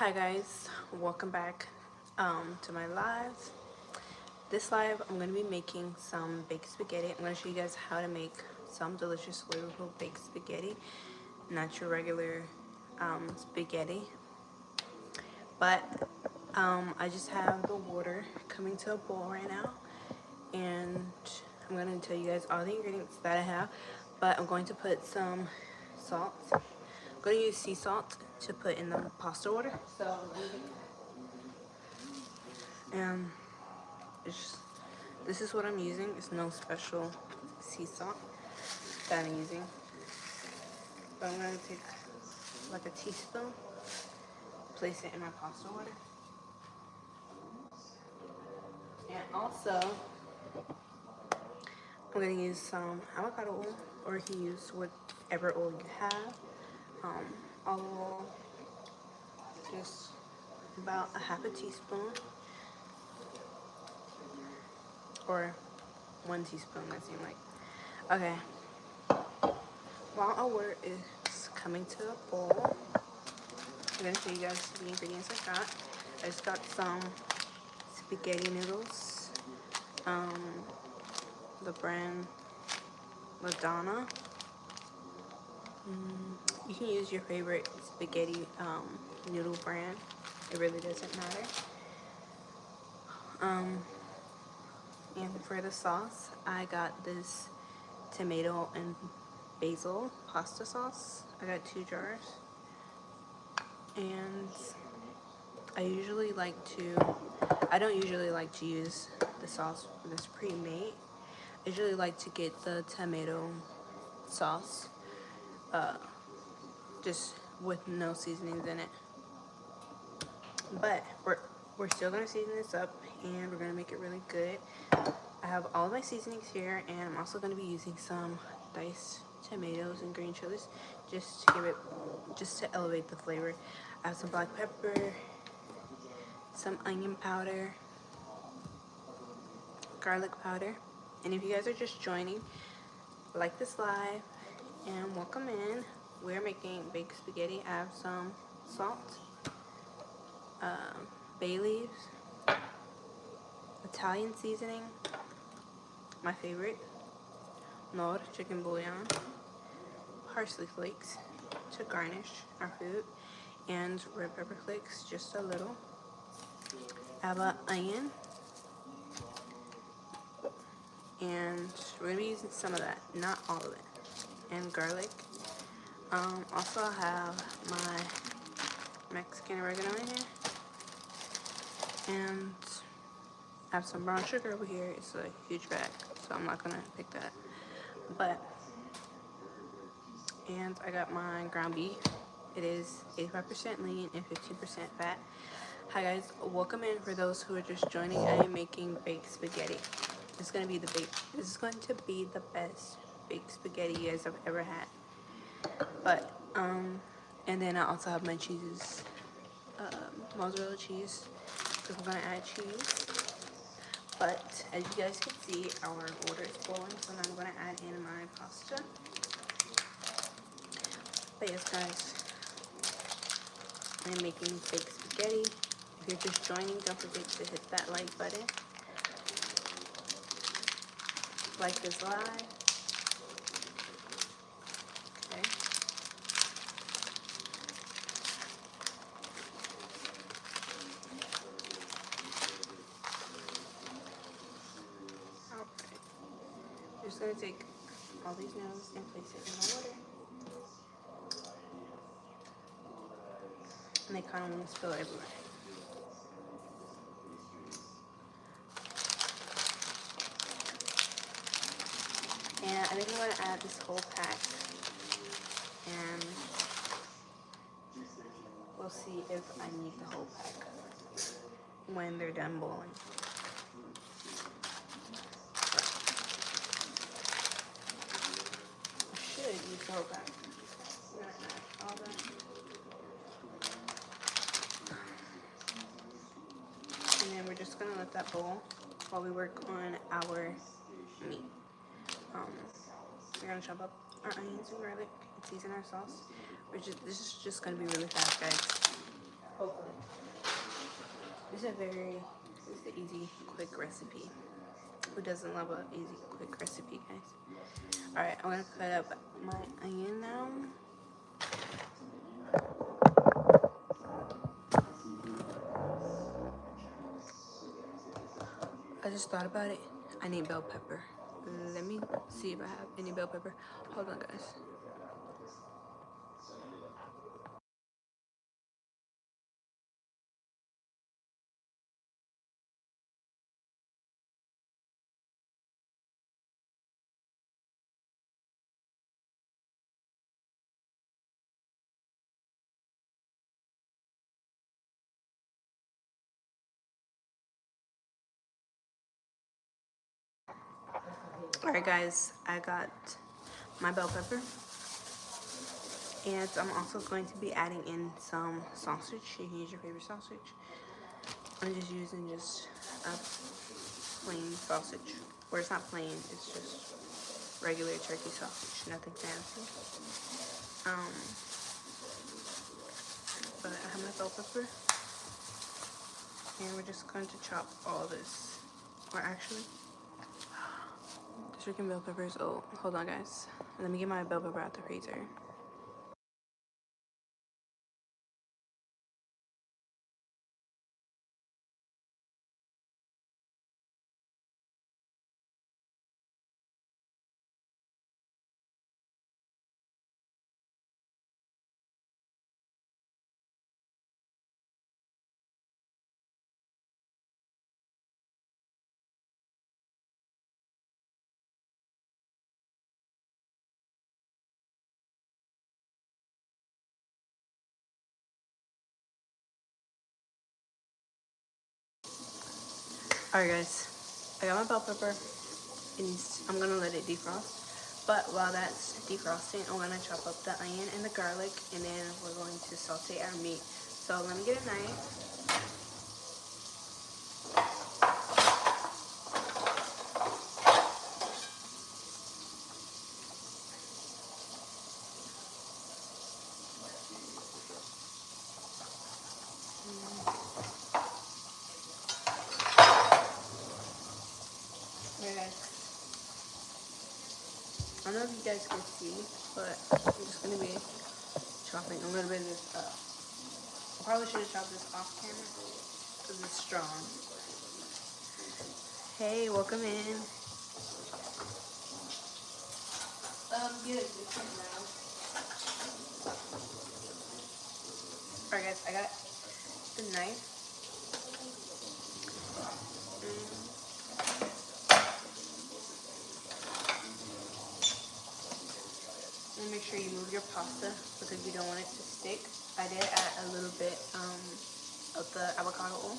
Hi guys, welcome back to my live. This live I'm going to be making some baked spaghetti. I'm going to show you guys how to make some delicious flavorful baked spaghetti, not your regular spaghetti. But I just have the water coming to a boil right now, and I'm going to tell you guys all the ingredients that I have, but I'm going to put some salt. I'm going to use sea salt to put in the pasta water. So and this is what I'm using. It's no special sea salt that I'm using. But I'm going to take like a teaspoon, place it in my pasta water. And also, I'm going to use some avocado oil, or you can use whatever oil you have. Olive oil, just about a half a teaspoon, or 1 teaspoon, that seemed like. Okay, while our water is coming to a boil, I'm going to show you guys the ingredients I got. I just got some spaghetti noodles, the brand Ladonna. You can use your favorite spaghetti noodle brand. It really doesn't matter. And for the sauce, I got this tomato and basil pasta sauce. I got 2 jars. And I don't usually like to use the sauce that's pre-made. I usually like to get the tomato sauce just with no seasonings in it. But we're still gonna season this up, and we're gonna make it really good. I have all of my seasonings here, and I'm also gonna be using some diced tomatoes and green chilies just to elevate the flavor. I have some black pepper, some onion powder, garlic powder. And if you guys are just joining, like this live and welcome in. We're making baked spaghetti. I have some salt, bay leaves, Italian seasoning, my favorite, Nor chicken bouillon, parsley flakes to garnish our food, and red pepper flakes, just a little. I have an onion, and we're gonna be using some of that, not all of it, and garlic. Also, I have my Mexican oregano in here, and I have some brown sugar over here. It's a huge bag, so I'm not gonna pick that. And I got my ground beef. It is 85% lean and 15% fat. Hi guys, welcome in. For those who are just joining, I am making baked spaghetti. This is going to be the best baked spaghetti you guys have ever had. But and then I also have my cheeses, mozzarella cheese, because I'm gonna add cheese. But as you guys can see, our water is boiling, so now I'm gonna add in my pasta. But yes, guys, I'm making baked spaghetti. If you're just joining, don't forget to hit that like button. Like this live. Okay. Alright. I'm just gonna take all these noodles and place it in the water. And they kind of want to spill everywhere. And I think I'm going to add this whole pack, and we'll see if I need the whole pack when they're done boiling. I should use the whole pack. I'm going to add all that. And then we're just going to let that boil while we work on our meat. We're going to chop up our onions and garlic and season our sauce. This is just going to be really fast, guys. Hopefully. This is the easy, quick recipe. Who doesn't love an easy, quick recipe, guys? Alright, I'm gonna cut up my onion now. I just thought about it. I need bell pepper. Let me see if I have any bell pepper. Hold on, guys. Alright, guys, I got my bell pepper. And I'm also going to be adding in some sausage. You can use your favorite sausage. I'm just using just a plain sausage. Or it's not plain, it's just regular turkey sausage, nothing fancy. But I have my bell pepper. And we're just going to chop all this. Or actually, the freaking bell pepper is old. Hold on, guys. Let me get my bell pepper out the freezer. Alright, guys. I got my bell pepper. I'm gonna let it defrost. But while that's defrosting, I'm gonna chop up the onion and the garlic, and then we're going to saute our meat. So let me get a knife. Okay, guys. I don't know if you guys can see, but I'm just gonna be chopping a little bit of this up. I probably should have chopped this off camera because it's strong. Hey, welcome in. Get it now. Alright, guys, I got the knife. And make sure you move your pasta because you don't want it to stick. I did add a little bit of the avocado oil,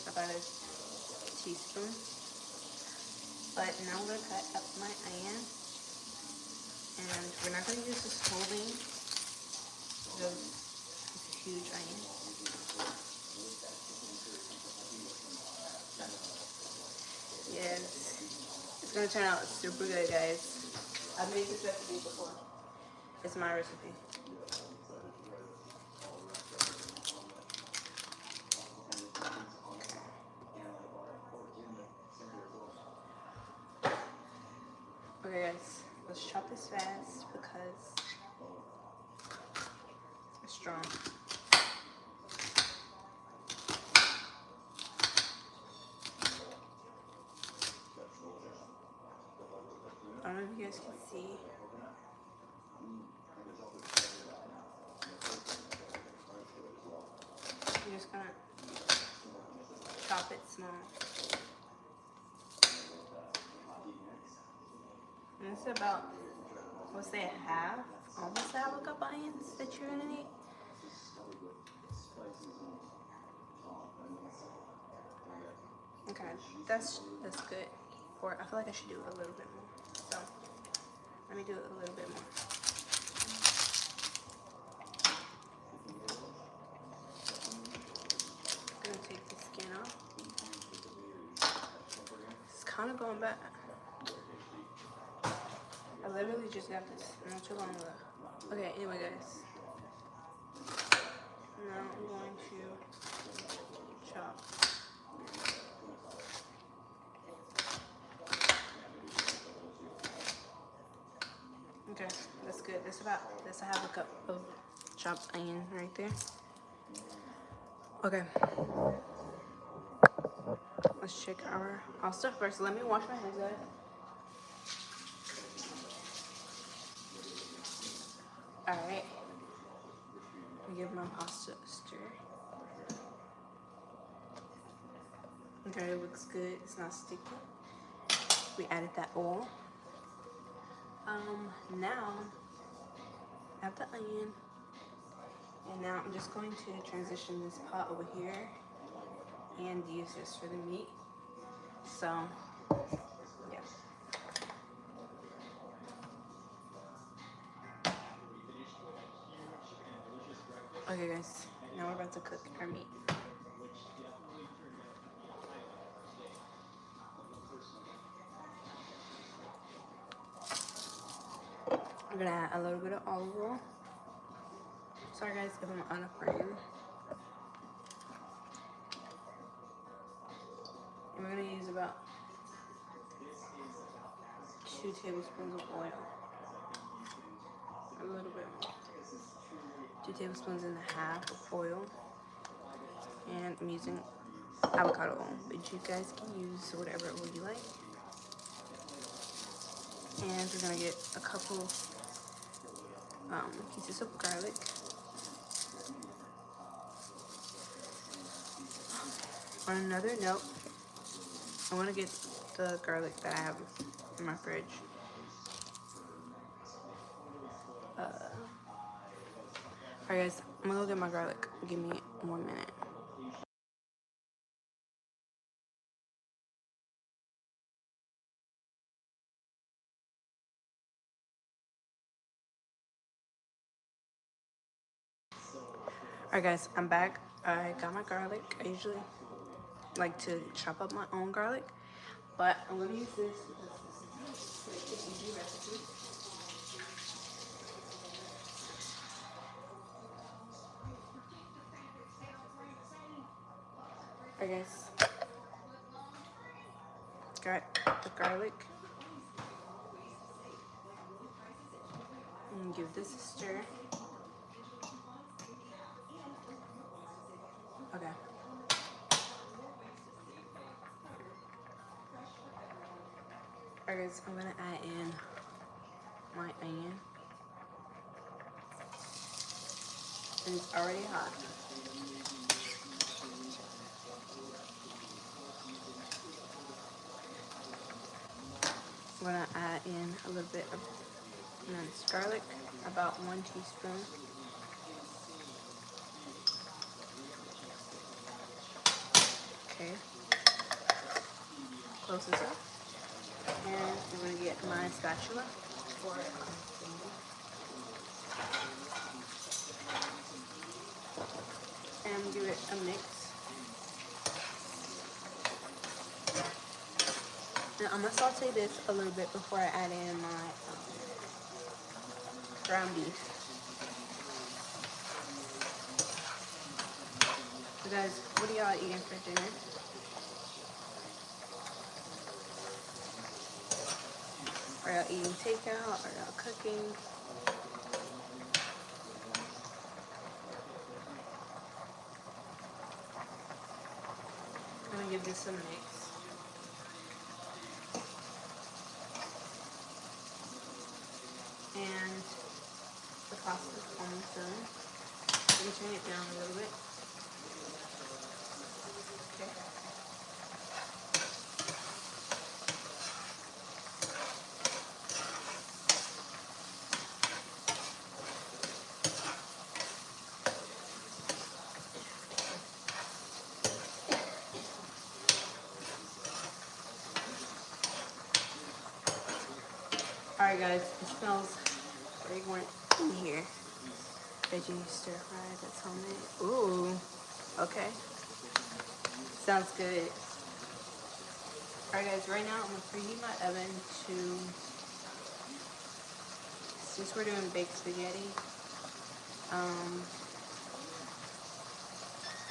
about a teaspoon. But now I'm gonna cut up my onion, and we're not gonna use this whole thing because it's a huge onion. Yes, it's gonna turn out super good, guys. I've made this recipe before. It's my recipe. Okay, guys, let's chop this fast because it's strong. I don't know if you guys can see. You're just gonna chop it small. And it's about, let's say almost half a cup of onions that you're gonna need. Okay, that's good. Or I feel like I should do a little bit more. So let me do it a little bit more. I'm gonna take the skin off. It's kind of going back. I literally just got this not too long ago. Okay, anyway, guys. Now I'm going to This about this. I have a cup of chopped onion right there. Okay. Let's check our stuff first. Let me wash my hands, guys. Alright. Give my pasta a stir. Okay, it looks good. It's not sticky. We added that oil. Now I have the onion, and now I'm just going to transition this pot over here and use this for the meat. So, yeah. Okay, guys. Now we're about to cook our meat. I'm gonna add a little bit of olive oil. Sorry guys if I'm out of frame. And we're gonna use about 2 tablespoons of oil. A little bit more. 2 tablespoons and a half of oil. And I'm using avocado oil, but you guys can use whatever oil you like. And we're gonna get a couple pieces of garlic. On another note, I want to get the garlic that I have in my fridge. Alright guys, I'm gonna go get my garlic. Give me 1 minute. Alright guys, I'm back. I got my garlic. I usually like to chop up my own garlic, but I'm gonna use this because this is an easy recipe. Alright guys, got the garlic. And give this a stir. Okay. Alright guys, I'm gonna add in my onion. And it's already hot. I'm gonna add in a little bit of minced garlic, about 1 teaspoon. Okay. Close this up. And I'm gonna get my spatula for it. And give it a mix. Now I'm gonna saute this a little bit before I add in my ground beef. So guys, what are y'all eating for dinner? Are y'all eating takeout? Are y'all cooking? I'm gonna give this a mix. And the pasta's almost done. I'm gonna turn it down a little bit. Okay. Alright guys, it smells fragrant in here. Veggie stir fry, that's homemade. Ooh, okay. Sounds good. Alright guys, right now I'm gonna preheat my oven to, since we're doing baked spaghetti,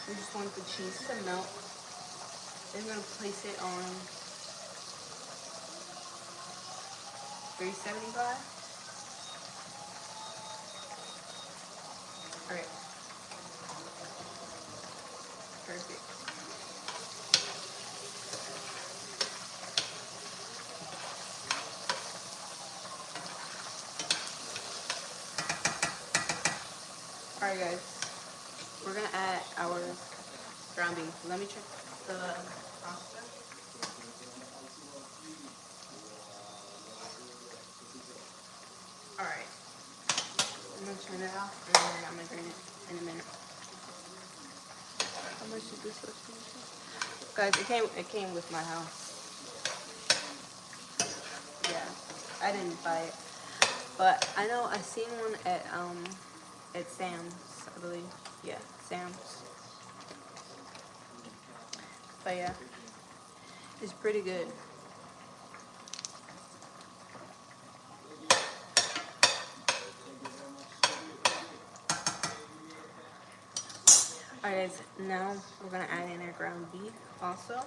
we just want the cheese to melt. Then we're gonna place it on 375. Alright. Perfect. Alright guys, we're gonna add our ground beef. Let me check the pasta. Alright, I'm gonna turn it off and then I'm gonna drain it in a minute. How much is this supposed to be? Guys, it came with my house. Yeah, I didn't buy it. But I know I seen one at Sam's, I believe. Yeah, Sam's. But yeah, it's pretty good. Alright guys, now we're gonna add in our ground beef also.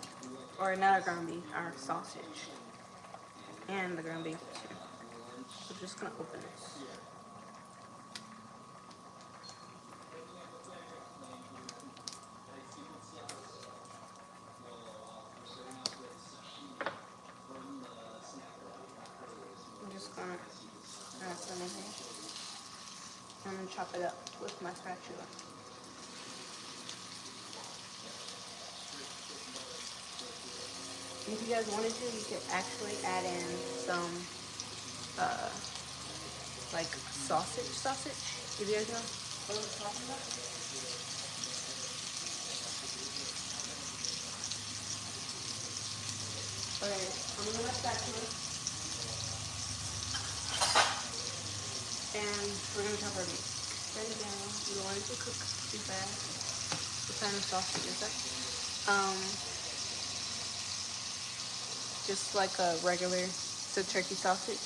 Or not our ground beef, our sausage. And the ground beef too. So just gonna open this. I'm just gonna add some in here. I'm gonna chop it up with my spatula. If you guys wanted to, you could actually add in some like sausage. If you guys know what I'm talking about. Okay, I'm gonna let that cook. And we're gonna chop our meat. Turn it down. You don't want it to cook too fast. What kind of sausage is that? Just like a regular, it's a turkey sausage.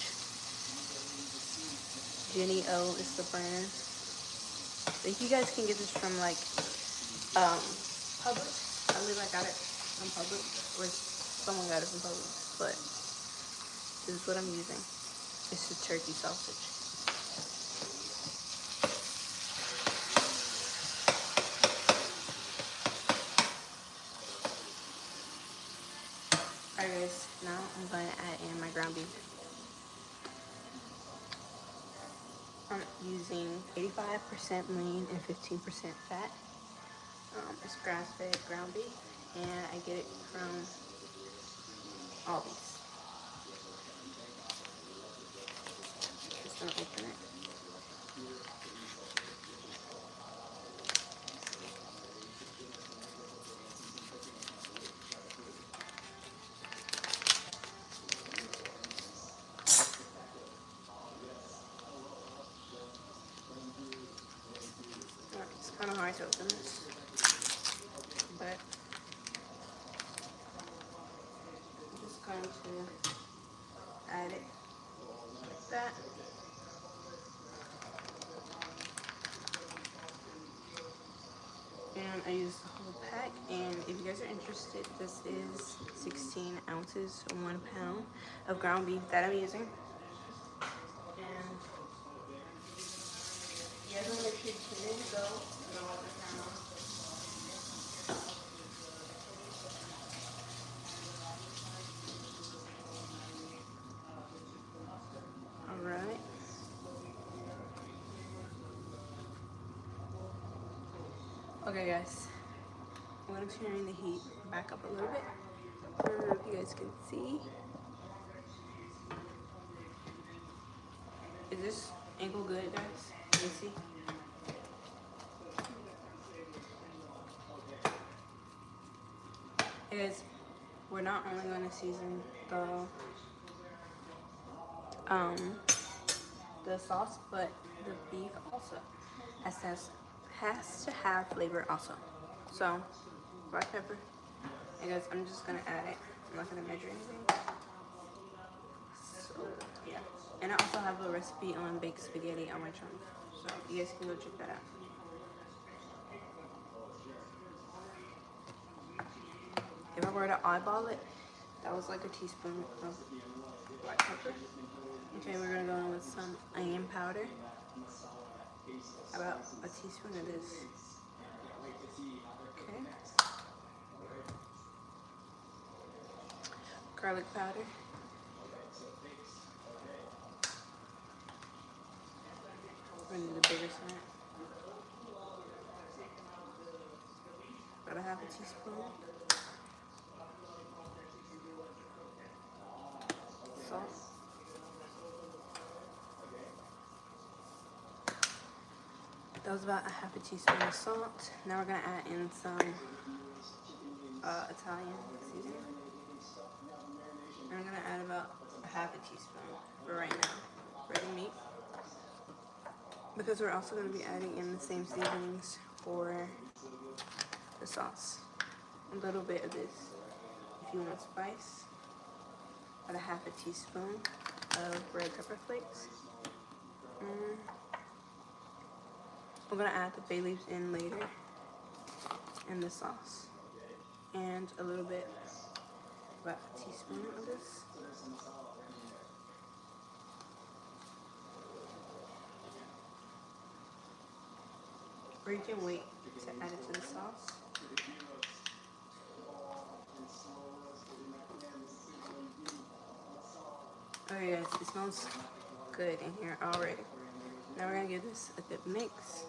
Jenny O is the brand. But you guys can get this from like Publix. I believe I got it from Publix, or someone got it from Publix. But this is what I'm using. It's a turkey sausage. Alright guys, now I'm going to add in my ground beef. I'm using 85% lean and 15% fat. It's grass-fed ground beef, and I get it from Aldi's. Just gonna open it. It's kind of hard to open this, but I'm just going to add it like that. And I use the whole pack, and if you guys are interested, this is 16 ounces, 1 pound of ground beef that I'm using. And you guys want to make sure you turn it go. Alright. Okay guys, I'm going to turn the heat back up a little bit. I don't know if you guys can see. Is this angle good, guys? Can you see? Hey guys, we're not only going to season the sauce, but the beef also has to have flavor also. So, black pepper. Hey guys, I'm just gonna add it. I'm not gonna measure anything. So yeah, and I also have a recipe on baked spaghetti on my channel, so you guys can go check that out. If I were to eyeball it, that was like a teaspoon of black pepper. Okay, we're gonna go in with some onion powder. about a teaspoon of this. Okay. Garlic powder. I need a bigger side. About a half a teaspoon. Salt. That was about a half a teaspoon of salt. Now we're gonna add in some Italian seasoning. And I'm gonna add about a half a teaspoon for right now, for the meat. Because we're also gonna be adding in the same seasonings for the sauce. A little bit of this if you want spice. About a half a teaspoon of red pepper flakes. We're gonna add the bay leaves in later in the sauce. And a little bit, about a teaspoon of this. Or you can wait to add it to the sauce. Okay guys, it smells good in here already. Now we're gonna give this a good mix.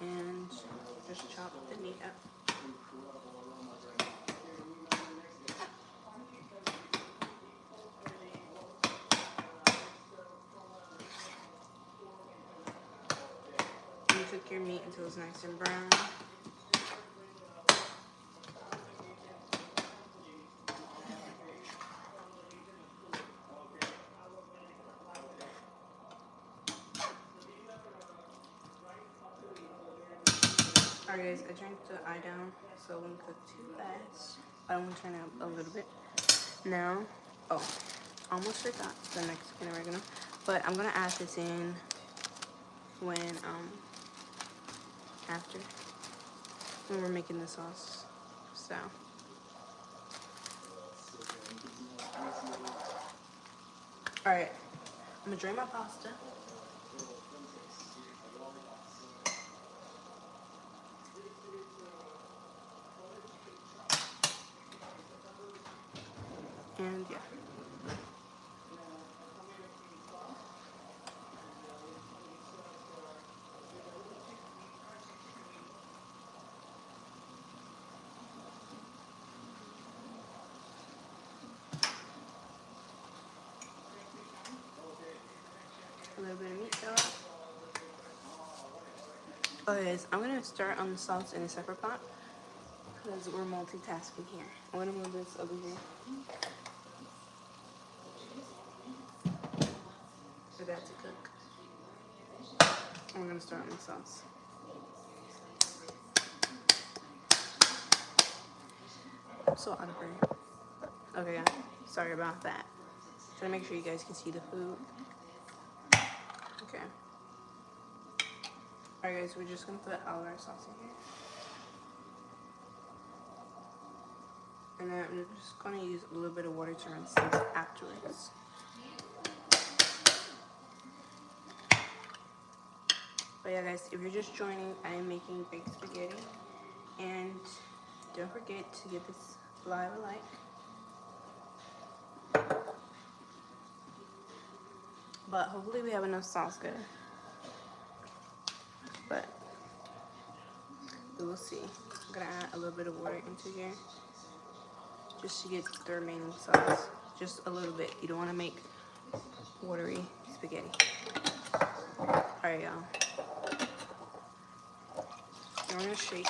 And just chop the meat up. You cook your meat until it's nice and brown. Alright guys, I turned the eye down so it wouldn't cook too fast. I want to turn it up a little bit. Now, almost forgot the Mexican oregano, but I'm gonna add this in when after when we're making the sauce. So alright, I'm gonna drain my pasta. And yeah. A little bit of meat fell out. Okay guys, I'm gonna start on the sauce in a separate pot because we're multitasking here. I'm gonna move this over here for that to cook. And we're gonna start on the sauce. I'm so out of breath. Okay guys, sorry about that. Trying to make sure you guys can see the food. Okay. Alright guys, we're just gonna put all of our sauce in here. And then I'm just gonna use a little bit of water to rinse this afterwards. But yeah guys, if you're just joining, I am making baked spaghetti. And don't forget to give this live a like. But hopefully we have enough sauce good. But we will see. I'm gonna add a little bit of water into here just to get the remaining sauce. Just a little bit. You don't want to make watery spaghetti. Alright y'all. Now we're gonna shake.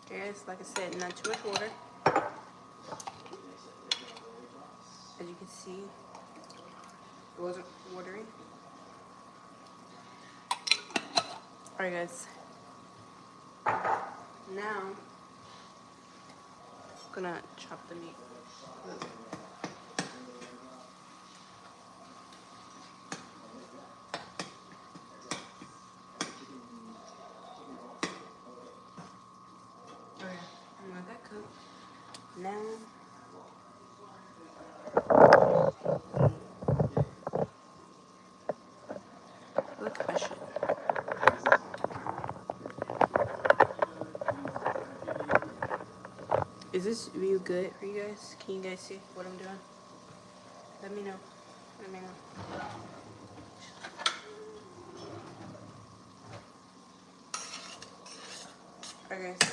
Guys, like I said, not too much water. As you can see, it wasn't watery. Alright guys. Now, I'm gonna chop the meat. Is this view good for you guys? Can you guys see what I'm doing? Let me know. Let me know. Alright guys.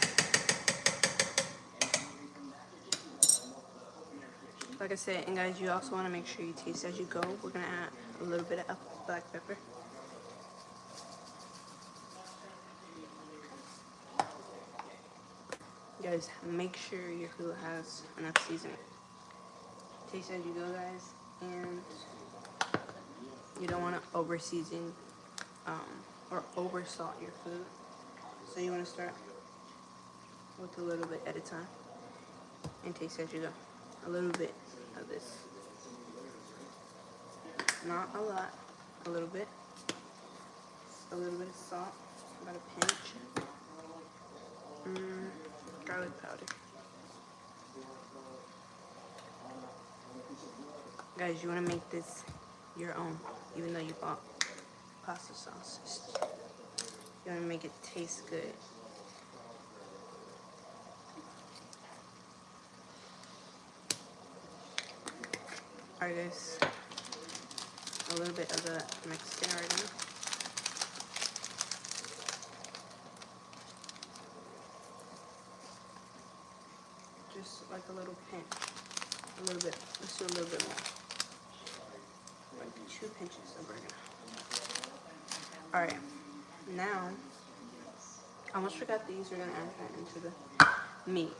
Like I said, and guys, you also want to make sure you taste as you go. We're going to add a little bit of black pepper. Guys, make sure your food has enough seasoning. Taste as you go, guys, and you don't want to over season or over salt your food. So you want to start with a little bit at a time and taste as you go. A little bit of this, not a lot, a little bit. A little bit of salt, about a pinch. Garlic powder. Guys, you want to make this your own, even though you bought pasta sauce. You want to make it taste good. Alright guys, a little bit of the Mexican oregano. Just like a little pinch. A little bit. Let's do a little bit more. Like 2 pinches of oregano. Alright. Now, I almost forgot these. We're going to add that into the meat.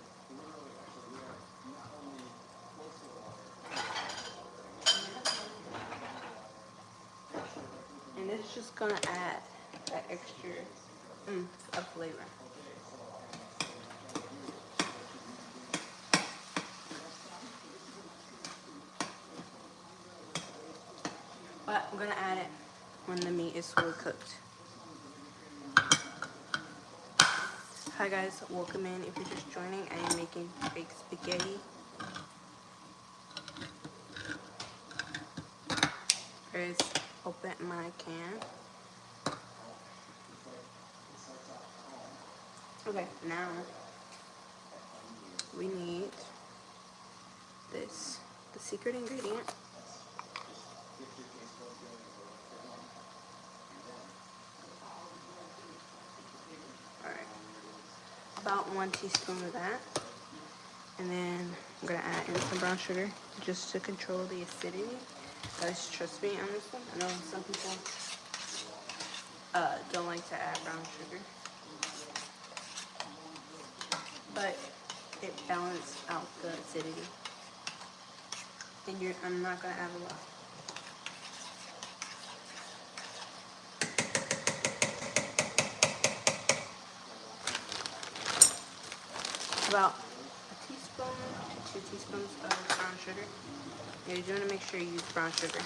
And this is just going to add that extra of flavor. But I'm going to add it when the meat is fully cooked. Hi guys, welcome in. If you're just joining, I am making baked spaghetti. Here's open my can. Okay, now we need this, the secret ingredient. About 1 teaspoon of that, and then I'm gonna add in some brown sugar just to control the acidity. Guys, trust me on this one. I know some people don't like to add brown sugar, but it balances out the acidity. And I'm not gonna add a lot. About a teaspoon to 2 teaspoons of brown sugar. Yeah, you want to make sure you use brown sugar.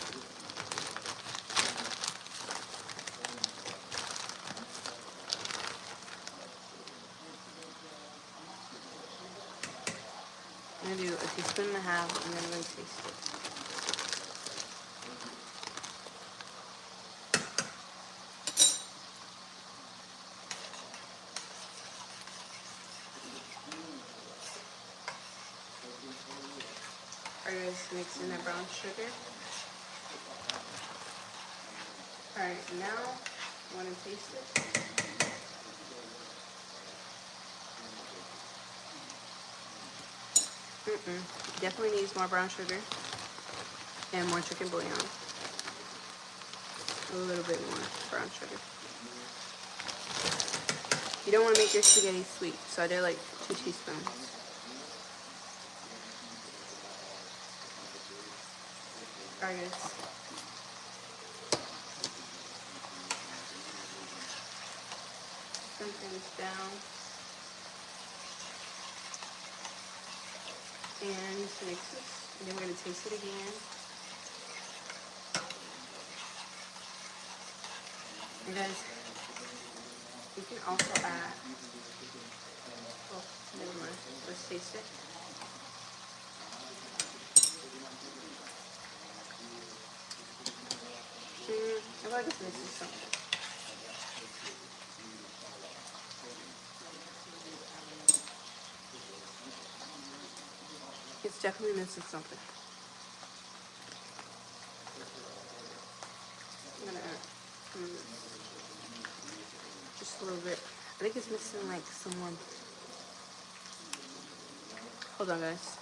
I'm going to do a teaspoon and a half, and then I'm going to taste it. Alright guys, mix in the brown sugar. Alright, now I want to taste it. Definitely needs more brown sugar and more chicken bouillon. A little bit more brown sugar. You don't want to make your spaghetti sweet, so I did like 2 teaspoons. Alright guys. Simmer this down. And just mix this. And then we're going to taste it again. And guys, you can also add, oh, never mind. Let's taste it. I feel like it's missing something. definitely missing something. I'm gonna add some of this. Just a little bit. I think it's missing like someone. Hold on, guys.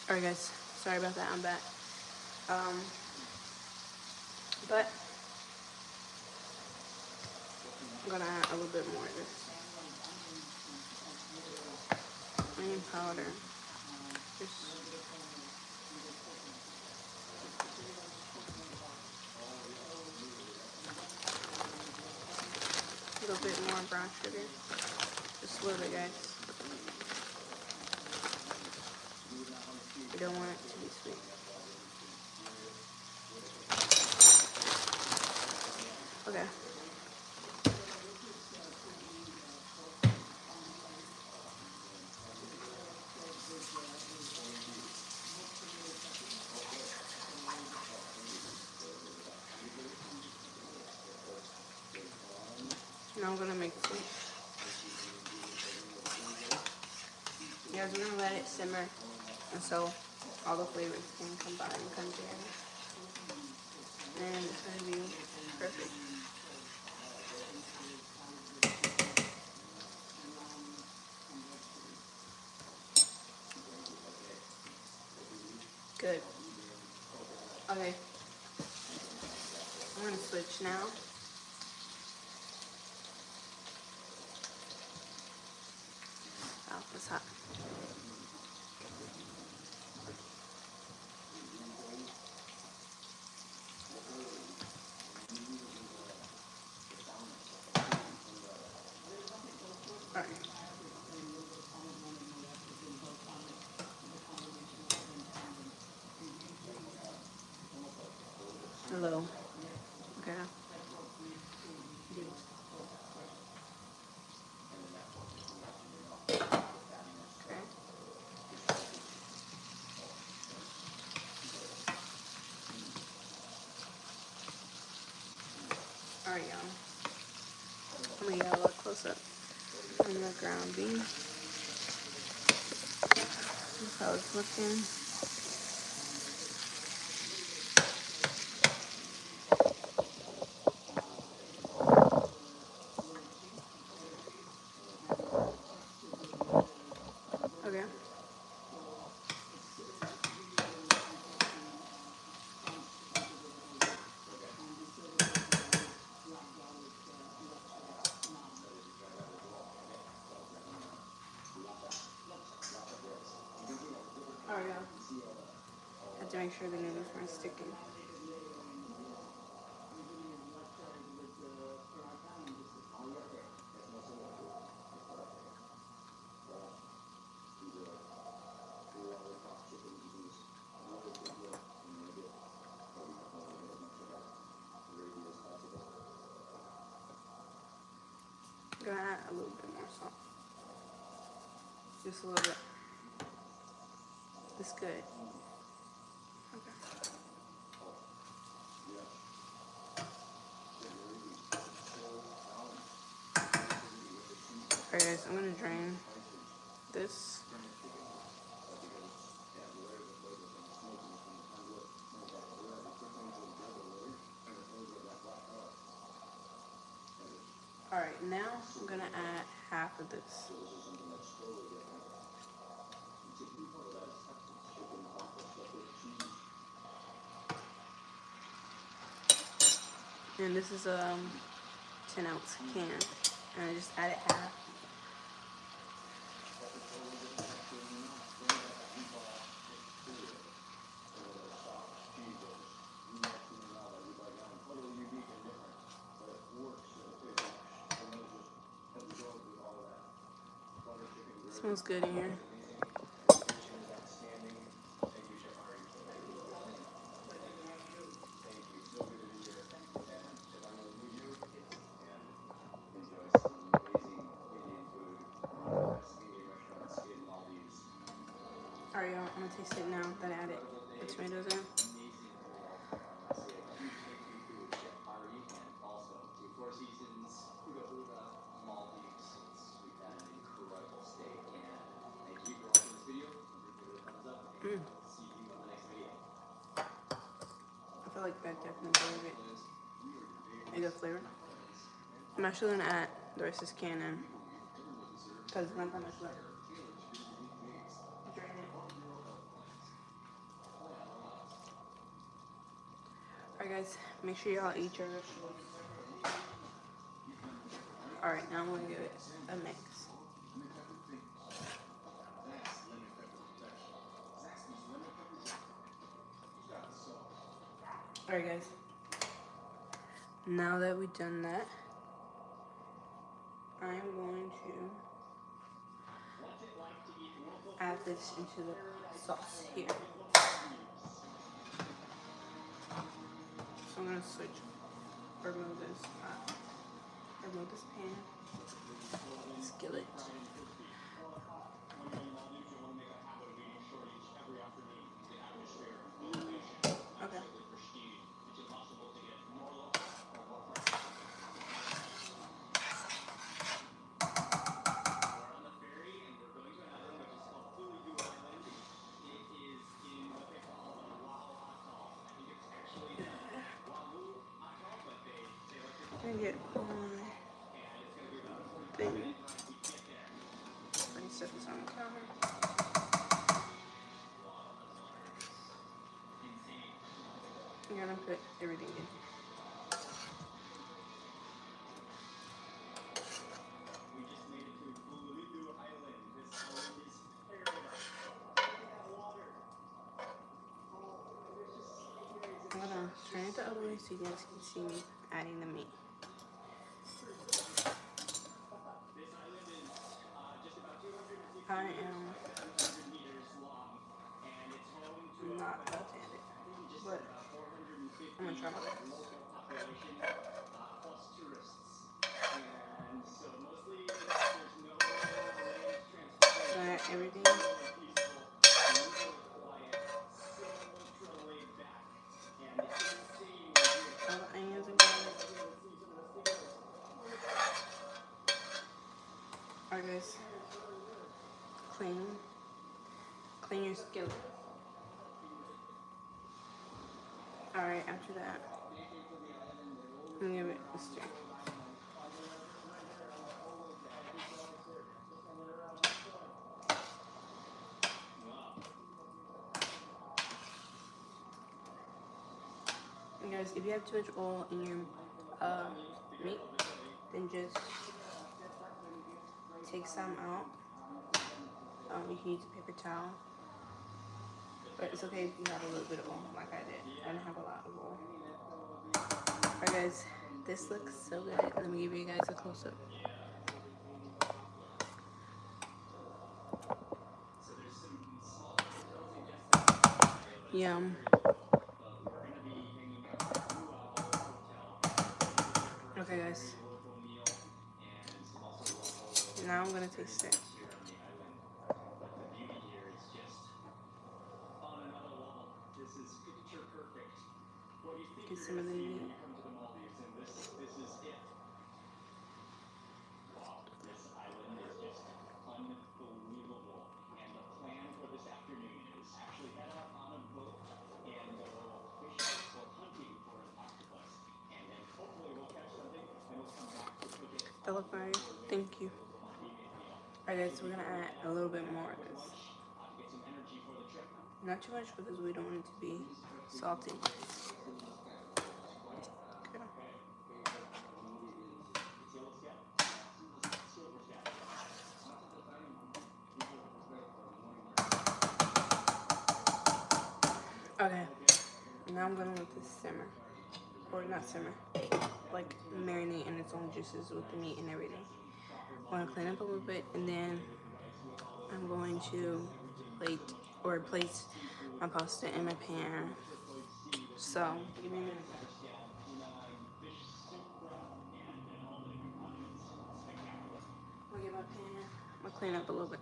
Alright, guys. Sorry about that. I'm back. But I'm gonna add a little bit more of this onion powder. Just a little bit more brown sugar. Just a little bit, guys. You don't want it to be sweet. Okay. Now I'm gonna mix it. You guys, we're gonna let it simmer, and so all the flavors can combine and come together. And it's gonna be perfect. Good. Okay. I'm gonna switch now. Oh, it's hot. Alright. Hello. Okay. Okay. Alright, y'all. I'm gonna get a look close up on the ground beef. That's how it's looking. Okay. Alright, y'all. Have to make sure the noodles aren't sticking. I'm gonna add a little bit more salt. Just a little bit. It's good. Okay. Alright, guys, I'm gonna drain this. Alright, now I'm gonna add half of this. And this is 10-ounce can, and I just added half. Smells good in here. Alright, y'all, I'm gonna taste it now that I added the tomatoes in. I feel like that definitely gave it a good flavor. I'm actually gonna add the rest of this can in because it's not that much left. Drain it. Alright guys, make sure y'all eat your vegetables. Alright, now I'm gonna give it a mix. Alright guys, now that we've done that, I'm going to add this into the sauce here. So I'm going to switch or remove this pan, skillet. Okay. I'm gonna get my thing. Let me set this on the counter. I'm gonna put everything in. I'm gonna turn it the other way so you guys can see me adding the meat. I am not left-handed, but I'm gonna try my best. So I add everything. All the onions and garlic. Alright guys, clean your skillet. Alright, after that, I'm gonna give it a stir. And guys, if you have too much oil in your meat, then just take some out. You can use a paper towel, but it's okay if you have a little bit of oil, like I did. I didn't have a lot of oil. Alright guys, this looks so good. Let me give you guys a close-up. Yum. Okay guys, now I'm gonna taste it. Get some of the meat. That look fire. Thank you. Alright guys, so we're gonna add a little bit more of this. Not too much because we don't want it to be salty. Okay. Now I'm gonna let this simmer, or not simmer, like marinate in its own juices with the meat and everything. I want to clean up a little bit, and then I'm going to place my pasta in my pan. So give me a minute. I'm gonna get my pan. I'm gonna clean up a little bit.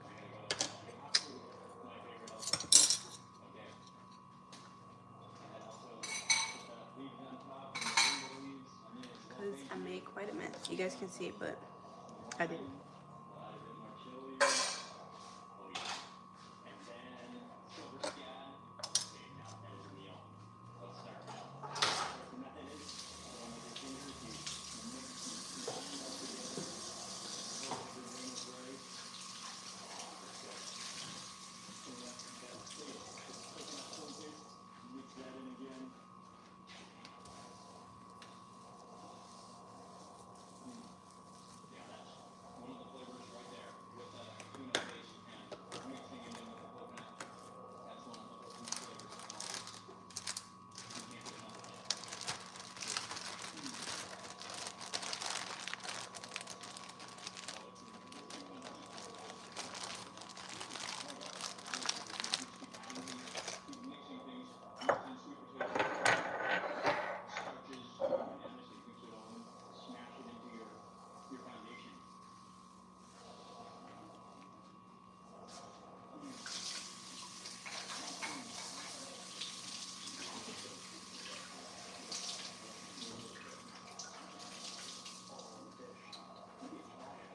Because I made quite a mess. You guys can see it, but I didn't.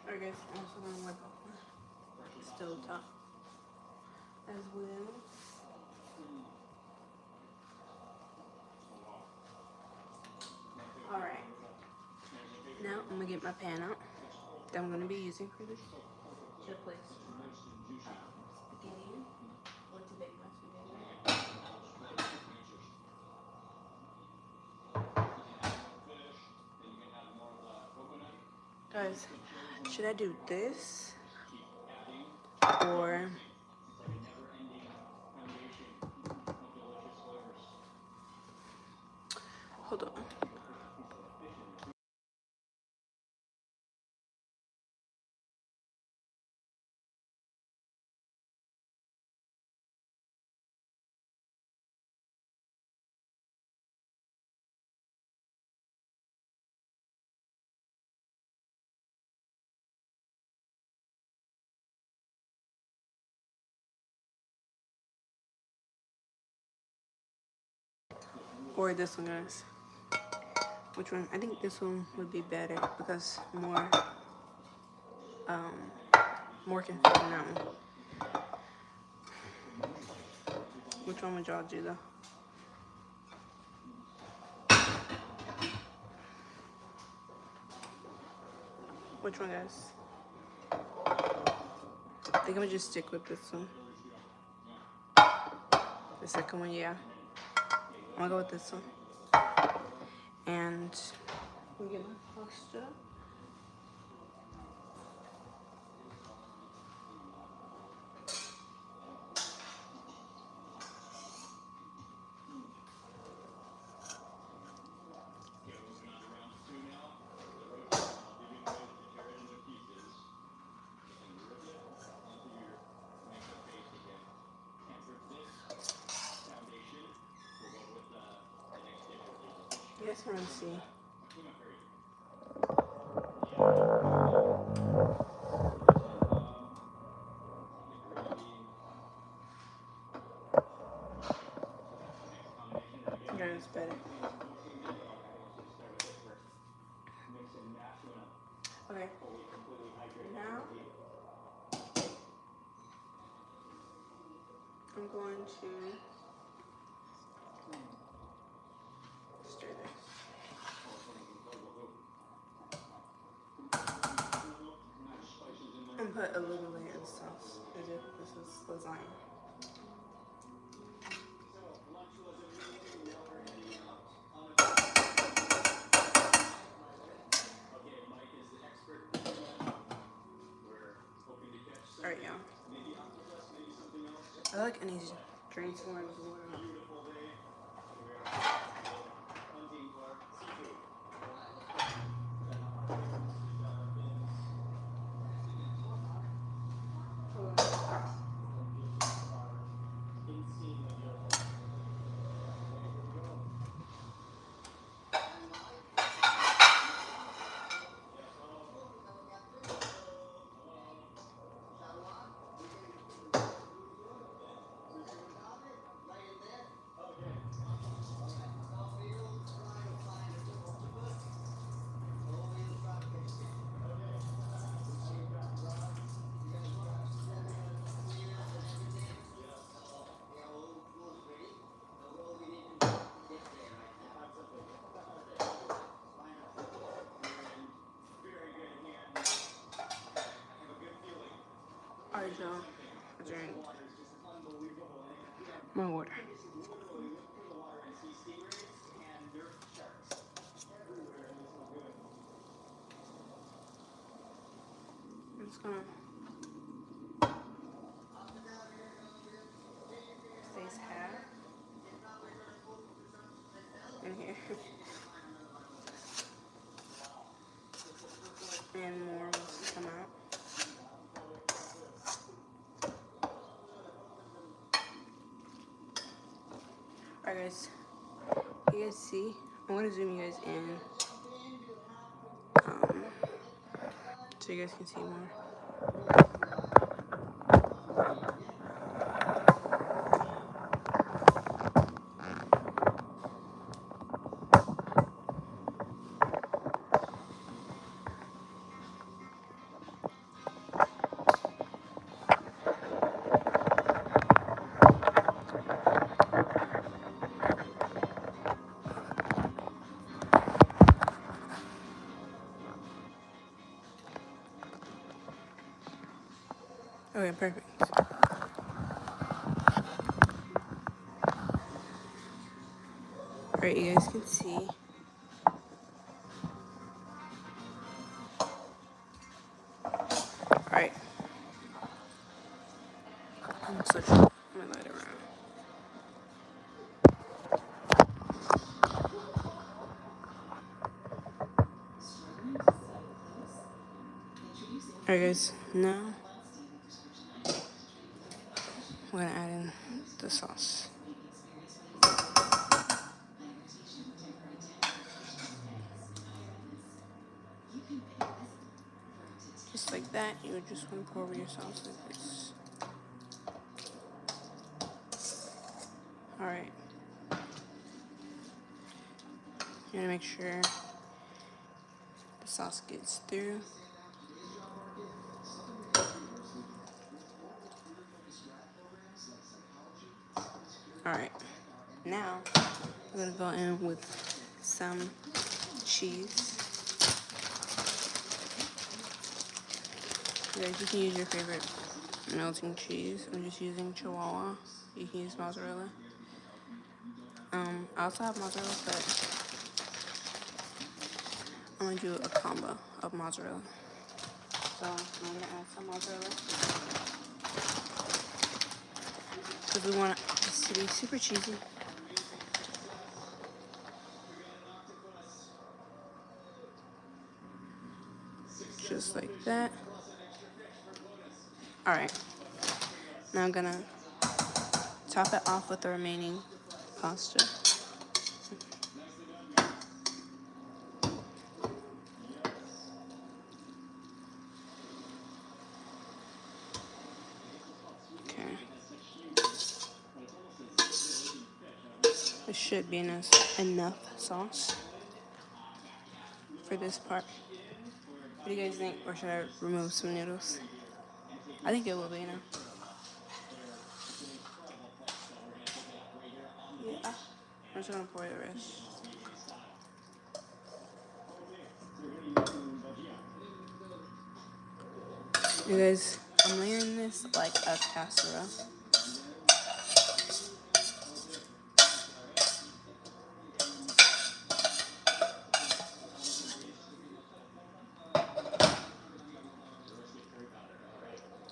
Alright guys, I'm also gonna wipe off my stove top as well. Alright. Now I'm gonna get my pan out that I'm gonna be using for this to place spaghetti in, or to bake my spaghetti. Guys, should I do this or hold on? Or this one, guys. Which one? I think this one would be better because more can fit in that one. Which one would y'all do though? Which one, guys? I think I'm gonna just stick with this one. The second one, yeah. I'm gonna go with this one. And we get my pasta. You guys want to see? Yeah, it's better. Okay. Now I'm going to stir this. And put a little layer of sauce as if this is lasagna. Alright, y'all. I like any drinks more with water. Alright, y'all. I drank my water. I'm just gonna place half in here. And more will come out. Alright guys, you guys see? I'm gonna zoom you guys in so you guys can see more. Okay, perfect. Alright, you guys can see. Alright. I'm gonna switch. I'm gonna light it around. Alright guys, now we're gonna add in the sauce. Just like that, you would just want to pour over your sauce like this. Alright. You want to make sure the sauce gets through. Alright. Now, we're going to go in with some cheese. You guys, you can use your favorite melting cheese. I'm just using Chihuahua. You can use mozzarella. I also have mozzarella, but I'm gonna do a combo of mozzarella. So I'm gonna add some mozzarella because we want this to be super cheesy. Just like that. Alright. Now I'm gonna top it off with the remaining pasta. Okay. There should be enough sauce for this part. What do you guys think? Or should I remove some noodles? I think it will be enough. Yeah. I'm just gonna pour the rest. You guys, I'm layering this like a casserole.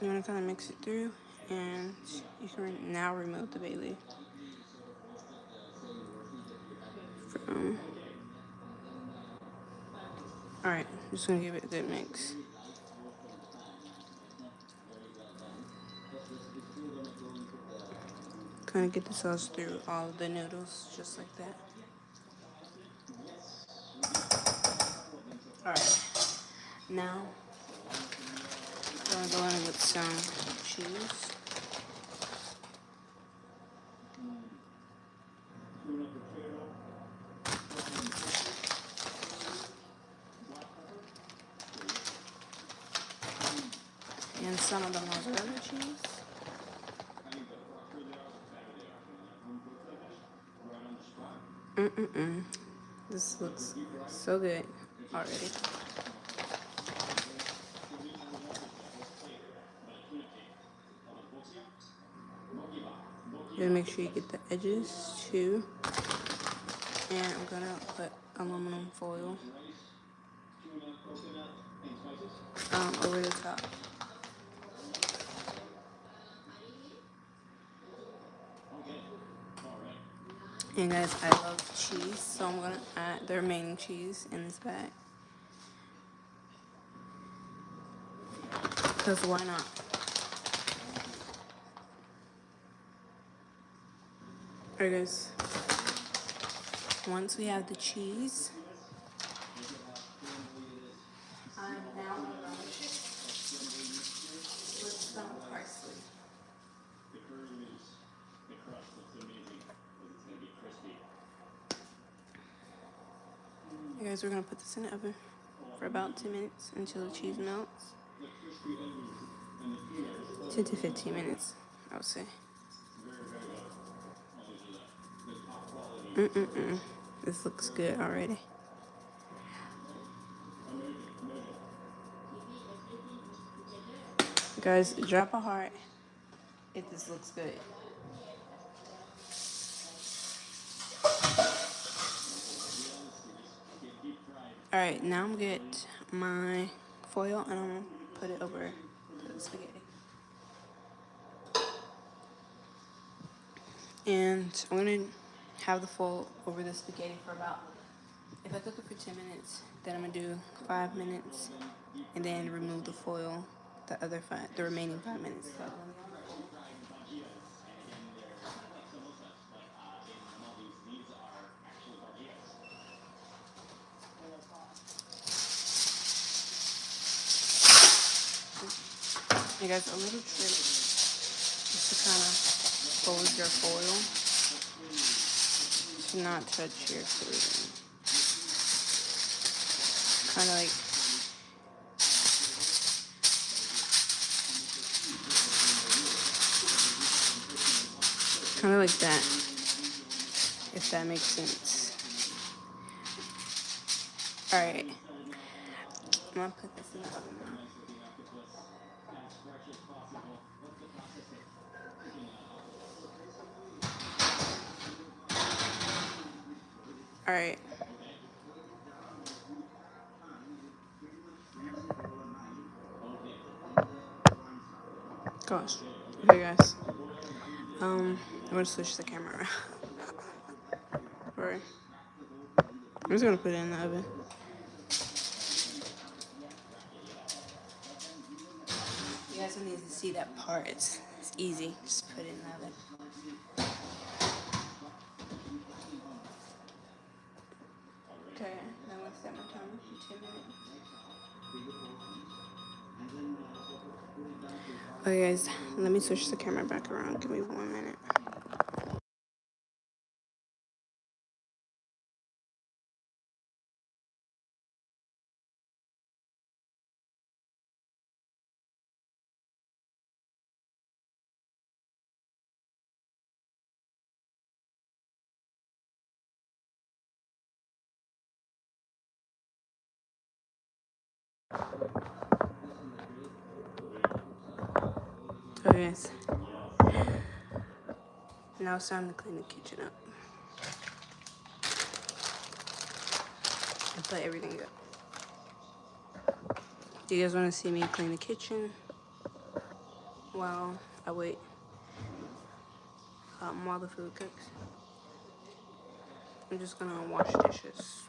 You want to kind of mix it through, and you can now remove the bay leaf from. Alright, just gonna give it a good mix. Kind of get the sauce through all of the noodles, just like that. Alright, now I'm gonna go in with some cheese. And some of the mozzarella cheese. This looks so good already. Just make sure you get the edges too. And I'm gonna put aluminum foil over the top. And guys, I love cheese, so I'm gonna add the remaining cheese in this bag. Because why not? Alright guys, once we have the cheese, I'm now gonna garnish it with some parsley. You guys, we're gonna put this in the oven for about 10 minutes until the cheese melts. 10 to 15 minutes, I would say. This looks good already. Guys, drop a heart if this looks good. Alright, now I'm gonna get my foil and I'm gonna put it over the spaghetti. And I'm gonna have the foil over the spaghetti for about, if I cook it for 10 minutes, then I'm gonna do 5 minutes and then remove the foil the remaining 5 minutes. So you guys, a little trick is to kind of fold your foil to not touch your food. Kind of like that, if that makes sense. Alright, I'm gonna put this in the oven now. Alright. Gosh. Okay guys. I'm gonna switch the camera around. Alright. I'm just gonna put it in the oven. You guys don't need to see that part. It's easy. Just put it in the oven. Okay, now I'm gonna set my timer for 10 minutes. Okay guys, let me switch the camera back around. Give me 1 minute. Okay guys, now it's time to clean the kitchen up and put everything up. Do you guys want to see me clean the kitchen while I wait while the food cooks? I'm just gonna wash dishes.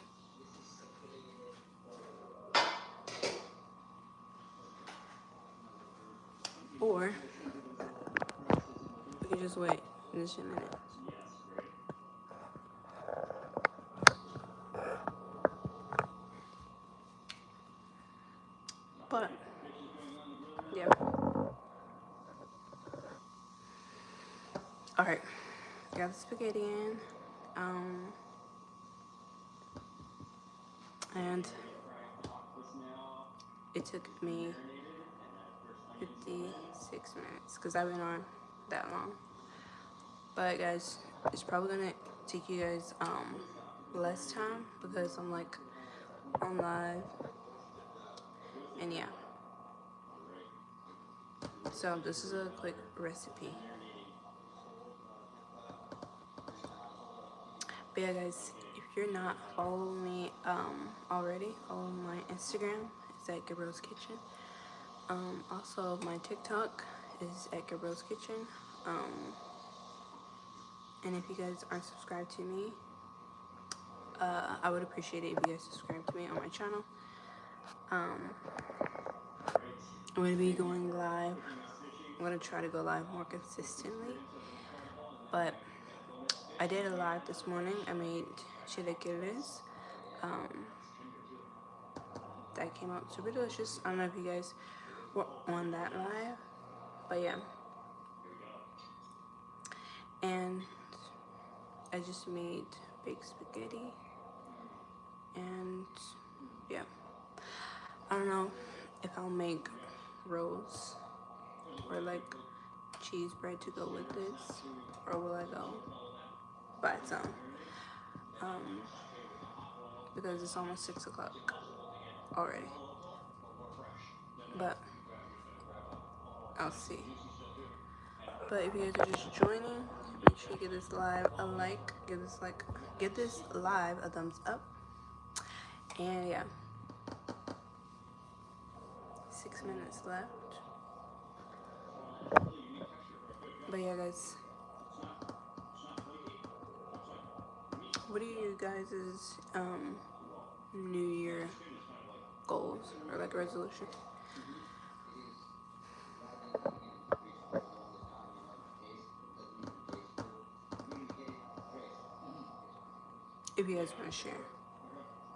Or we can just wait just a minute. But yeah. Alright. Got the spaghetti in. And it took me 56 minutes because I've been on that long. But guys, it's probably gonna take you guys less time because I'm like on live. And yeah. So this is a quick recipe. But yeah, guys, if you're not following me already, follow my Instagram. It's at Gabrielle's Kitchen. Also, my TikTok is at Gabrielle's Kitchen. And if you guys aren't subscribed to me, I would appreciate it if you guys subscribe to me on my channel. I'm going to be going live. I'm going to try to go live more consistently. But I did a live this morning. I made chilaquiles. That came out super delicious. I don't know if you guys were on that live, but yeah. And I just made baked spaghetti, and yeah. I don't know if I'll make rolls or like cheese bread to go with this, or will I go buy some? Because it's almost 6 o'clock already. But I'll see. But if you guys are just joining, make sure you give this live a like, give this live a thumbs up. And yeah, 6 minutes left. But yeah, guys, what are you guys' New Year goals or like resolution? If you guys want to share.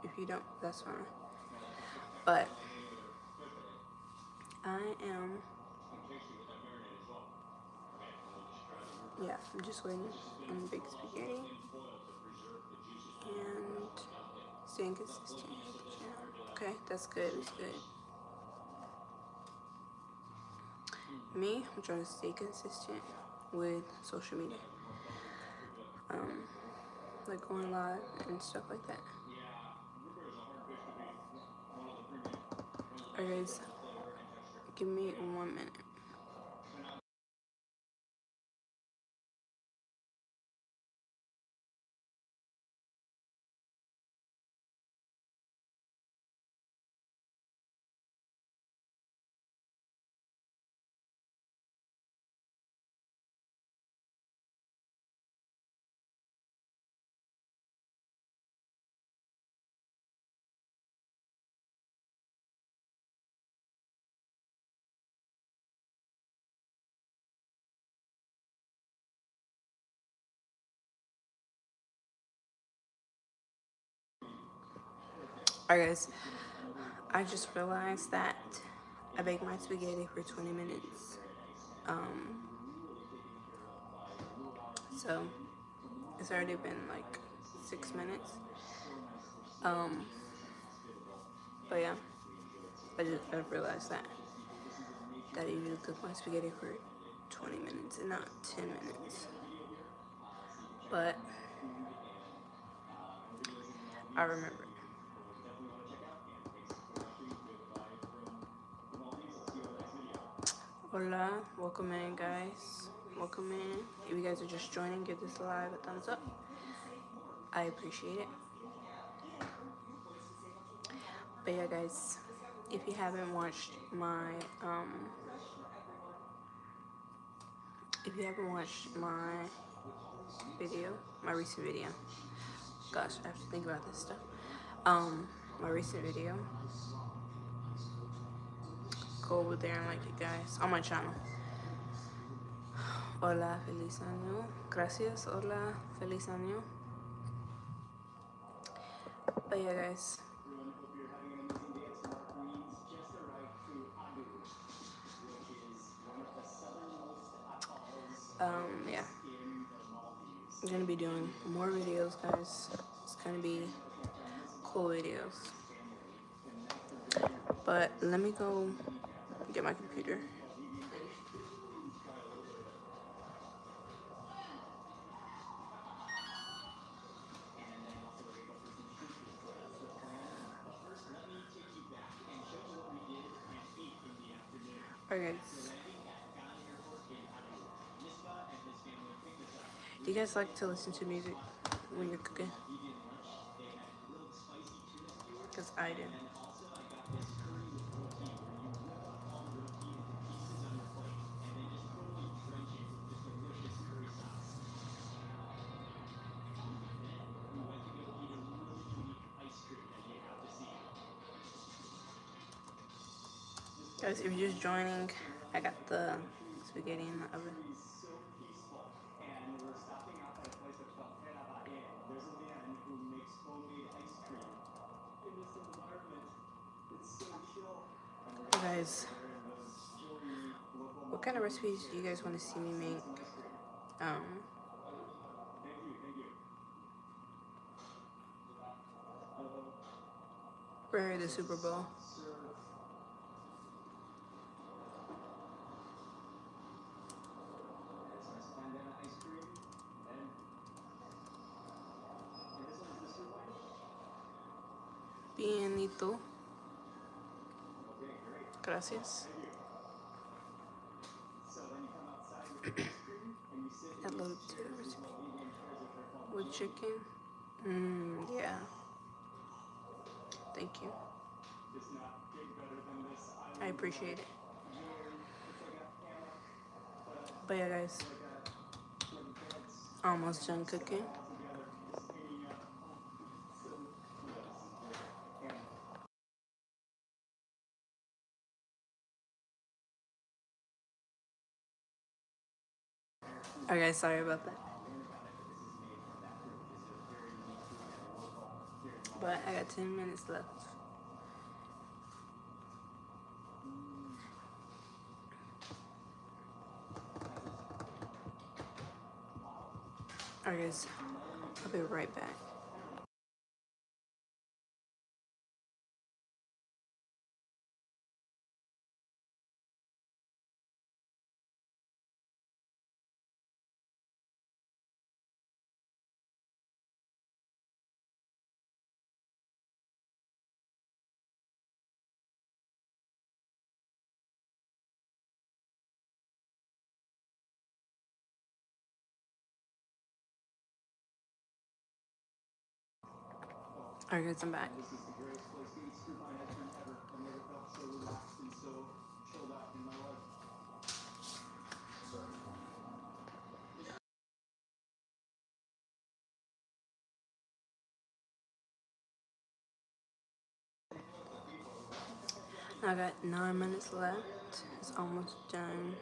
If you don't, that's fine. But I am, yeah, I'm just waiting on the big spaghetti and staying consistent with the channel. Okay, that's good, that's good. Me, I'm trying to stay consistent with social media. Like going live and stuff like that. Alright guys, give me 1 minute. Alright guys, I just realized that I baked my spaghetti for 20 minutes. So it's already been like 6 minutes. But yeah, I realized that I usually cook my spaghetti for 20 minutes and not 10 minutes. But I remember. Hola, welcome in guys. Welcome in. If you guys are just joining, give this live a thumbs up. I appreciate it. But yeah guys, if you haven't watched my video, my recent video. Gosh, I have to think about this stuff. My recent video. Go over there and like it guys on my channel. Hola, feliz año. Gracias, hola, feliz año. But yeah guys. Yeah. I'm gonna be doing more videos guys. It's gonna be cool videos. But let me go get my computer. Alright guys. Do you guys like to listen to music when you're cooking? Because I do. Guys, if you're just joining, I got the spaghetti in the oven. Guys, what kind of recipes do you guys want to see me make? For the Super Bowl. Bienito. Gracias. That little potato recipe with chicken. Yeah. Thank you. I appreciate it. But yeah, guys, almost done cooking. Alright, guys, sorry about that. But I got 10 minutes left. Alright, guys, I'll be right back. Alright, guys, I'm back. I got 9 minutes left. It's almost done.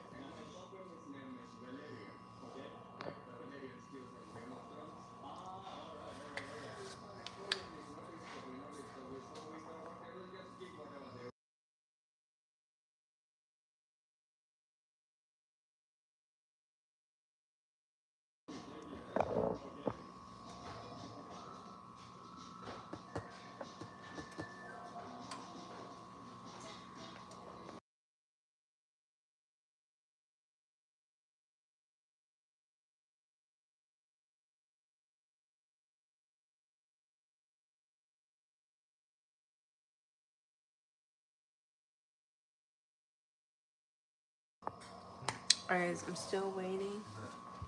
Alright, guys, I'm still waiting.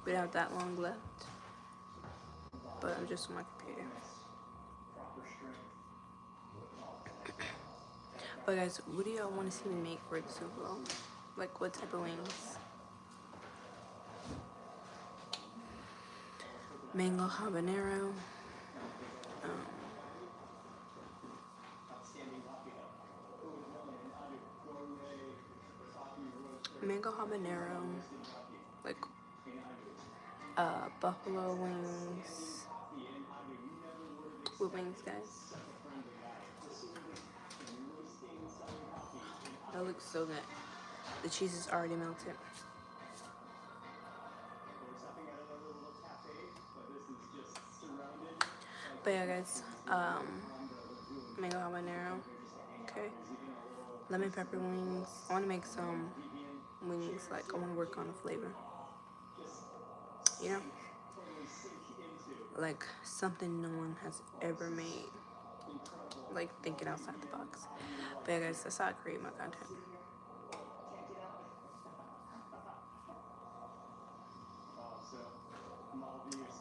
We don't have that long left. But I'm just on my computer. But guys, what do y'all want to see me make for the Super Bowl? Like, what type of wings? Mango habanero. Mango habanero. Like, buffalo wings. What wings, guys? That looks so good. The cheese is already melted. But yeah, guys, mango habanero. Okay. Lemon pepper wings. I want to make some wings. Like, I want to work on the flavor. You know? Like, something no one has ever made. Like, thinking outside the box. But yeah, guys, that's how I create my content.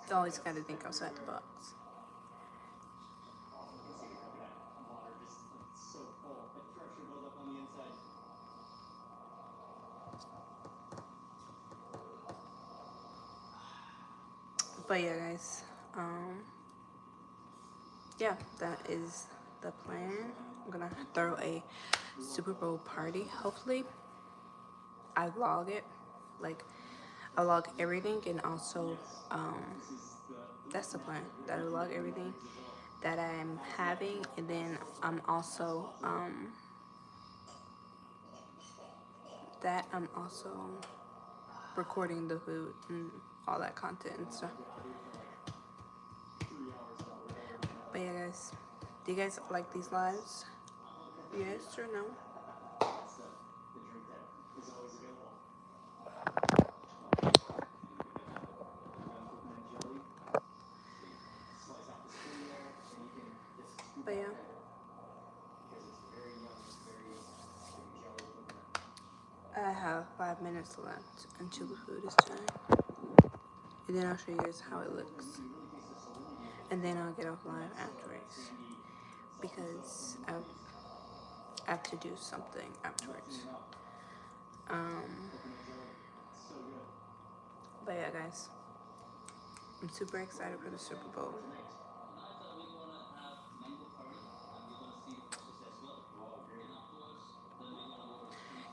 You always gotta think outside the box. But yeah, guys, yeah, that is the plan. I'm gonna throw a Super Bowl party. Hopefully, I vlog it. Like, I vlog everything, and also, that's the plan. That I vlog everything that I'm having, and then I'm also, recording the food and all that content and stuff. But yeah, guys, do you guys like these lives? Yes or no? But yeah, I have 5 minutes left until the food is done, and then I'll show you guys how it looks, and then I'll get off live afterwards because I have to do something afterwards. But yeah, guys, I'm super excited for the Super Bowl.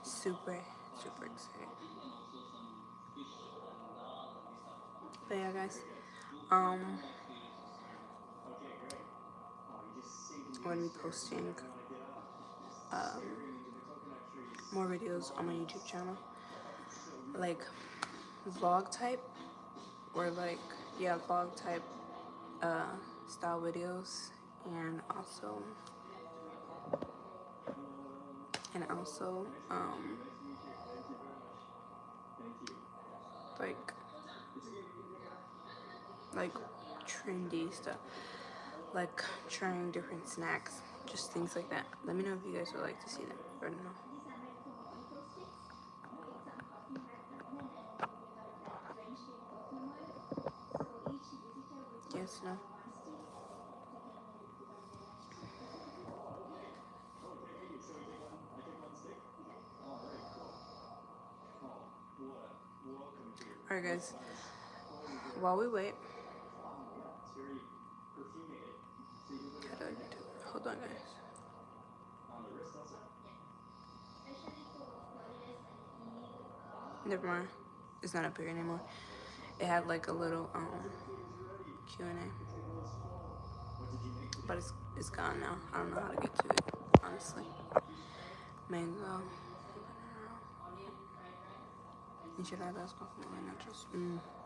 Super, super excited. But yeah, guys, I'm gonna be posting more videos on my YouTube channel, like vlog type, or like, yeah, vlog type style videos, and also like like trendy stuff, like trying different snacks, just things like that. Let me know if you guys would like to see that or no. Yes, no. Alright, guys, while we wait, how do I do it? Hold on, guys. Never mind. It's not up here anymore. It had like a little Q&A, but it's gone now. I don't know how to get to it, honestly. Mango. Enchiladas guacamole nachos.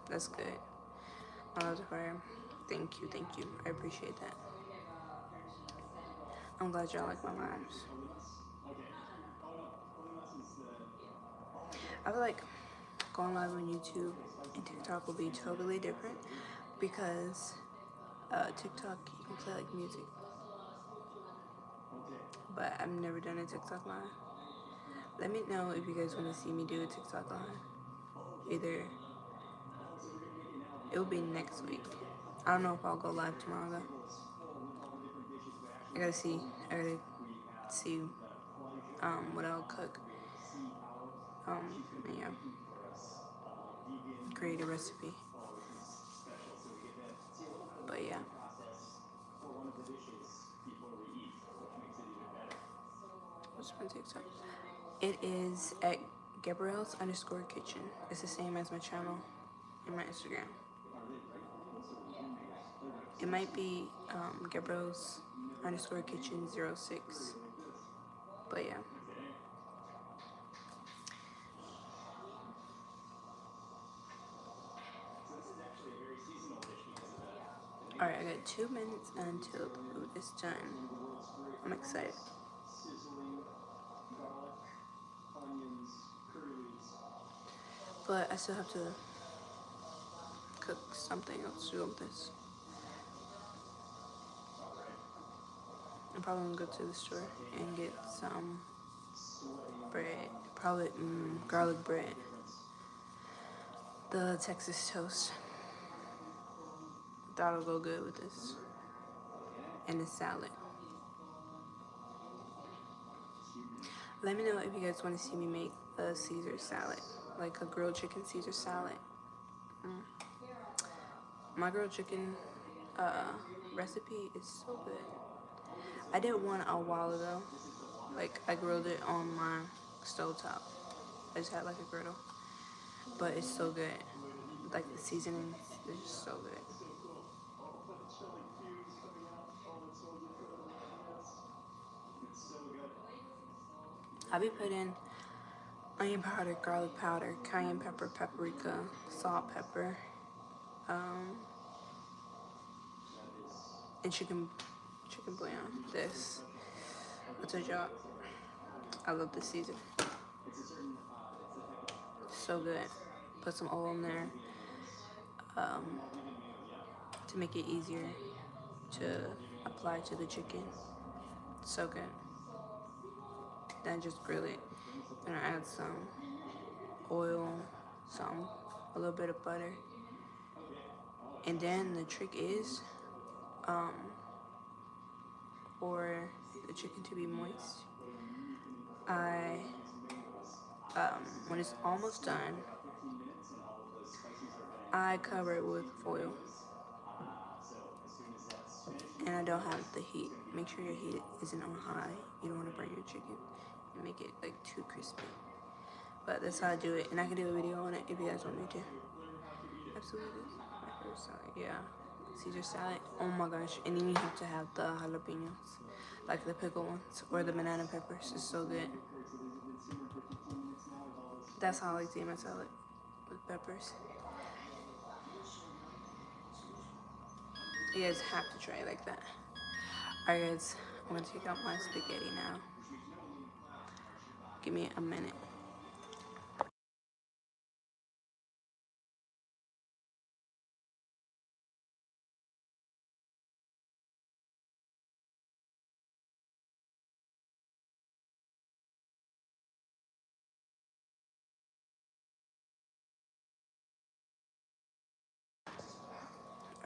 That's good. My loves are fire. Thank you, thank you. I appreciate that. I'm glad y'all like my lives. I feel like going live on YouTube and TikTok will be totally different because TikTok you can play like music, but I've never done a TikTok live. Let me know if you guys want to see me do a TikTok live. Either it will be next week. I don't know if I'll go live tomorrow though. I gotta see what I'll cook. And yeah, create a recipe. But yeah. What's my TikTok? It is at Gabrielle's _ kitchen. It's the same as my channel and my Instagram. It might be Gabrielle's _ kitchen 06. But yeah. Alright, I got 2 minutes until the food is done. I'm excited. But I still have to cook something else to go with this. I'm probably gonna go to the store and get some bread. Probably garlic bread. The Texas toast. That'll go good with this and the salad. Let me know if you guys want to see me make a Caesar salad, like a grilled chicken Caesar salad. My grilled chicken recipe is so good. I did one a while ago. Like, I grilled it on my stovetop. I just had like a griddle. But it's so good. Like, the seasonings is just so good. I be putting onion powder, garlic powder, cayenne pepper, paprika, salt, pepper, and chicken bouillon. This, I told y'all, I love this Caesar. So good. Put some oil in there to make it easier to apply to the chicken. So good. Then just grill it. Then I add some oil, a little bit of butter. And then the trick is, for the chicken to be moist, when it's almost done, I cover it with foil. And I don't have the heat. Make sure your heat isn't on high. You don't want to burn your chicken and make it like too crispy. But that's how I do it. And I can do a video on it if you guys want me to. Absolutely. My favorite salad. Yeah. Caesar salad. Oh my gosh. And then you have to have the jalapenos. Like the pickle ones. Or the banana peppers. It's so good. That's how I like to eat my salad. With peppers. You guys have to try it like that. Alright guys. I'm going to take out my spaghetti now. Give me a minute.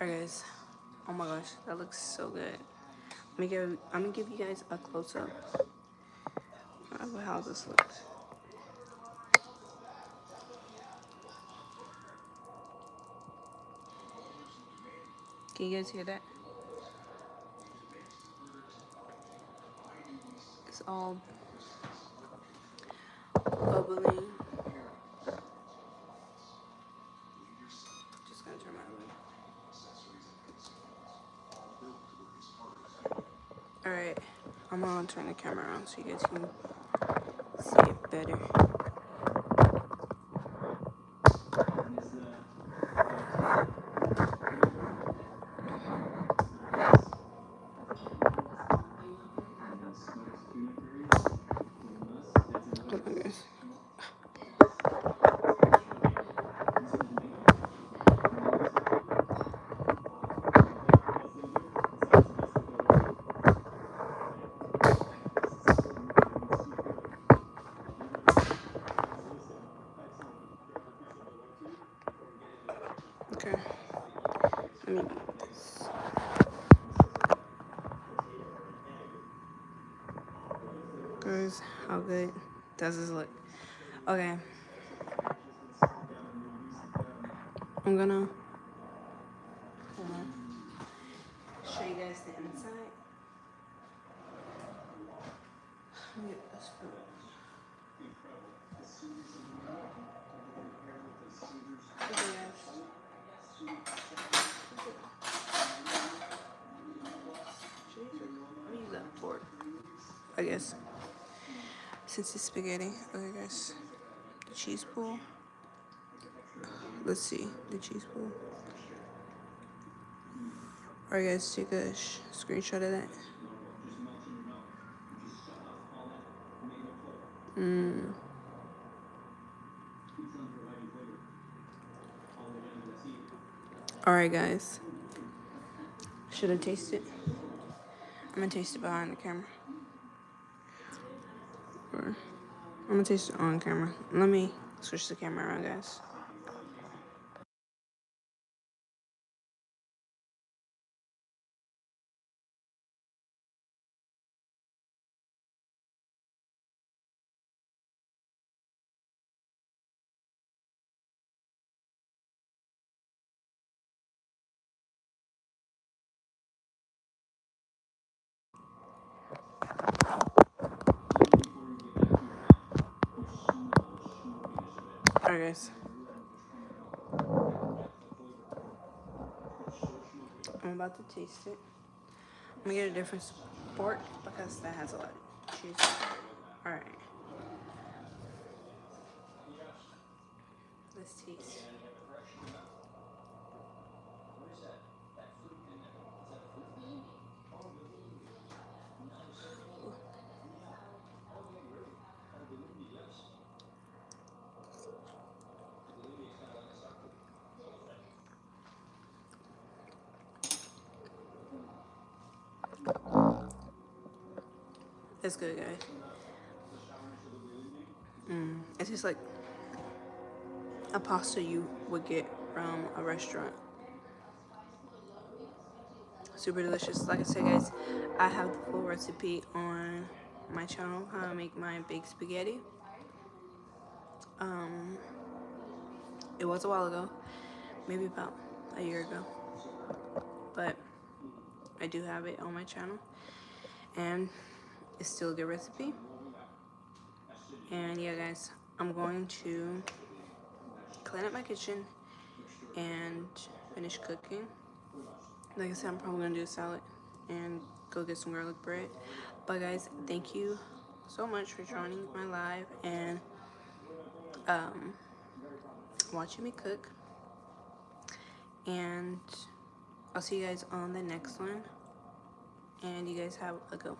Alright guys, oh my gosh, that looks so good. I'm gonna give you guys a close-up of how this looks. Can you guys hear that? It's all bubbling. Just gonna turn my light. Alright, I'm gonna turn the camera around so you guys can see it better. Hold on guys. Okay. Let me eat this. Guys, how good does this look? Okay. I'm gonna show you guys the inside. Let me get a spoon. Okay, guys. Let me use that fork, I guess. Since it's spaghetti. Okay, guys. The cheese pool. Let's see. The cheese pool. Alright, guys. Take a screenshot of that. Alright, guys. Should I taste it? I'm gonna taste it behind the camera. Or I'm gonna taste it on camera. Let me switch the camera around, guys. Alright, guys. I'm about to taste it. I'm gonna get a different fork because that has a lot of cheese. Alright. Let's taste. It's good, guys. It tastes like a pasta you would get from a restaurant. Super delicious. Like I said, guys, I have the full recipe on my channel, how I make my baked spaghetti. It was a while ago, maybe about a year ago, but I do have it on my channel, and it's still a good recipe. And yeah, guys, I'm going to clean up my kitchen and finish cooking. Like I said, I'm probably gonna do a salad and go get some garlic bread. But guys, thank you so much for joining my live and watching me cook. And I'll see you guys on the next one. And you guys have a good one.